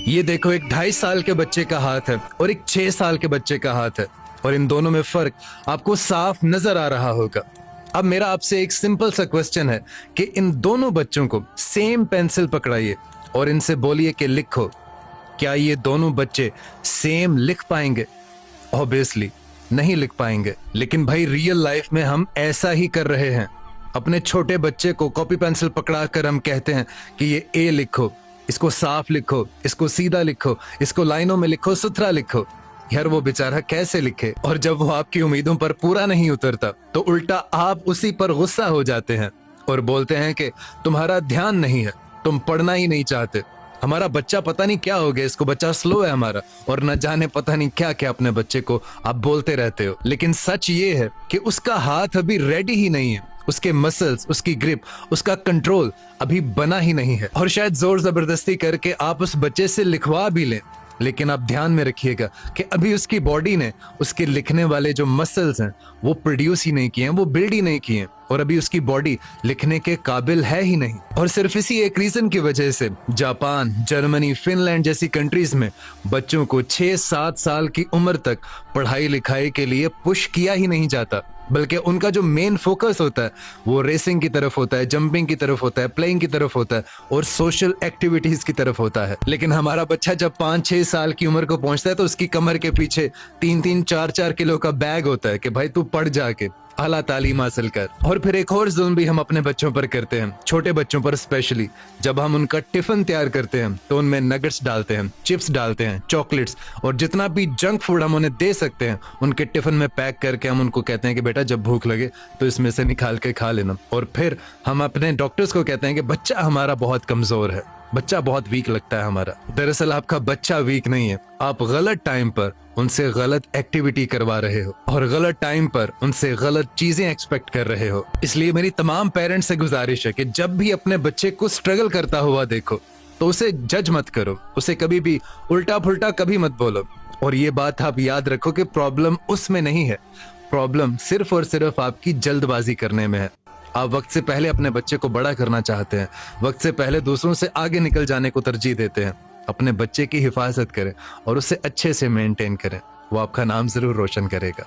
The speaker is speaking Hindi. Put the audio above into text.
ये देखो, एक 2.5 साल के बच्चे का हाथ है और एक 6 साल के बच्चे का हाथ है, और इन दोनों में फर्क आपको साफ नजर आ रहा होगा। अब मेरा आपसे एक सिंपल सा क्वेश्चन है कि इन दोनों बच्चों को सेम पेंसिल पकड़ाइए और इनसे बोलिए कि लिखो। क्या ये दोनों बच्चे सेम लिख पाएंगे? ऑब्वियसली नहीं लिख पाएंगे। लेकिन भाई, रियल लाइफ में हम ऐसा ही कर रहे हैं। अपने छोटे बच्चे को कॉपी पेंसिल पकड़ा कर हम कहते हैं कि ये ए लिखो, इसको साफ लिखो, इसको सीधा लिखो, इसको लाइनों में लिखो, सुथरा लिखो। यार, वो बेचारा कैसे लिखे? और जब वो आपकी उम्मीदों पर पूरा नहीं उतरता तो उल्टा आप उसी पर गुस्सा हो जाते हैं और बोलते हैं कि तुम्हारा ध्यान नहीं है, तुम पढ़ना ही नहीं चाहते। हमारा बच्चा पता नहीं क्या हो गया, इसको बच्चा स्लो है हमारा, और न जाने पता नहीं क्या क्या अपने बच्चे को आप बोलते रहते हो। लेकिन सच ये है कि उसका हाथ अभी रेडी ही नहीं है, उसके मसल्स, उसकी ग्रिप, उसका कंट्रोल अभी बना ही नहीं है। और शायद जोर जबरदस्ती करके आप उस बच्चे से लिखवा भी लें, लेकिन आप ध्यान में रखिएगा कि अभी उसकी बॉडी ने उसके लिखने वाले जो मसल्स हैं वो प्रोड्यूस ही नहीं किए हैं, वो बिल्ड ही नहीं किए हैं, और अभी उसकी बॉडी लिखने के काबिल है ही नहीं। और सिर्फ इसी एक रीजन की वजह से जापान, जर्मनी, फिनलैंड जैसी कंट्रीज में बच्चों को 6-7 साल की उम्र तक पढ़ाई लिखाई के लिए पुश किया ही नहीं जाता, बल्कि उनका जो मेन फोकस होता है वो रेसिंग की तरफ होता है, जंपिंग की तरफ होता है, प्लेइंग की तरफ होता है और सोशल एक्टिविटीज की तरफ होता है। लेकिन हमारा बच्चा जब 5-6 साल की उम्र को पहुंचता है तो उसकी कमर के पीछे 3-3, 4-4 किलो का बैग होता है कि भाई तू पढ़ जाके आला तालीम हासिल कर। और फिर एक और जुल्म भी हम अपने बच्चों पर करते हैं, छोटे बच्चों पर स्पेशली। जब हम उनका टिफिन तैयार करते हैं तो उनमें नगेट्स डालते हैं, चिप्स डालते हैं, चॉकलेट्स और जितना भी जंक फूड हम उन्हें दे सकते हैं उनके टिफिन में पैक करके हम उनको कहते हैं कि बेटा जब भूख लगे तो इसमें से निकाल के खा लेना। और फिर हम अपने डॉक्टर्स को कहते हैं कि बच्चा हमारा बहुत कमजोर है, बच्चा बहुत वीक लगता है हमारा। दरअसल आपका बच्चा वीक नहीं है, आप गलत टाइम पर उनसे गलत एक्टिविटी करवा रहे हो और गलत टाइम पर उनसे गलत चीजें एक्सपेक्ट कर रहे हो। इसलिए मेरी तमाम पेरेंट्स से गुजारिश है कि जब भी अपने बच्चे को स्ट्रगल करता हुआ देखो तो उसे जज मत करो, उसे कभी भी उल्टा फुल्टा कभी मत बोलो। और ये बात आप याद रखो कि प्रॉब्लम उसमें नहीं है, प्रॉब्लम सिर्फ और सिर्फ आपकी जल्दबाजी करने में है। आप वक्त से पहले अपने बच्चे को बड़ा करना चाहते हैं, वक्त से पहले दूसरों से आगे निकल जाने को तरजीह देते हैं। अपने बच्चे की हिफाजत करें और उसे अच्छे से मेंटेन करें, वो आपका नाम जरूर रोशन करेगा।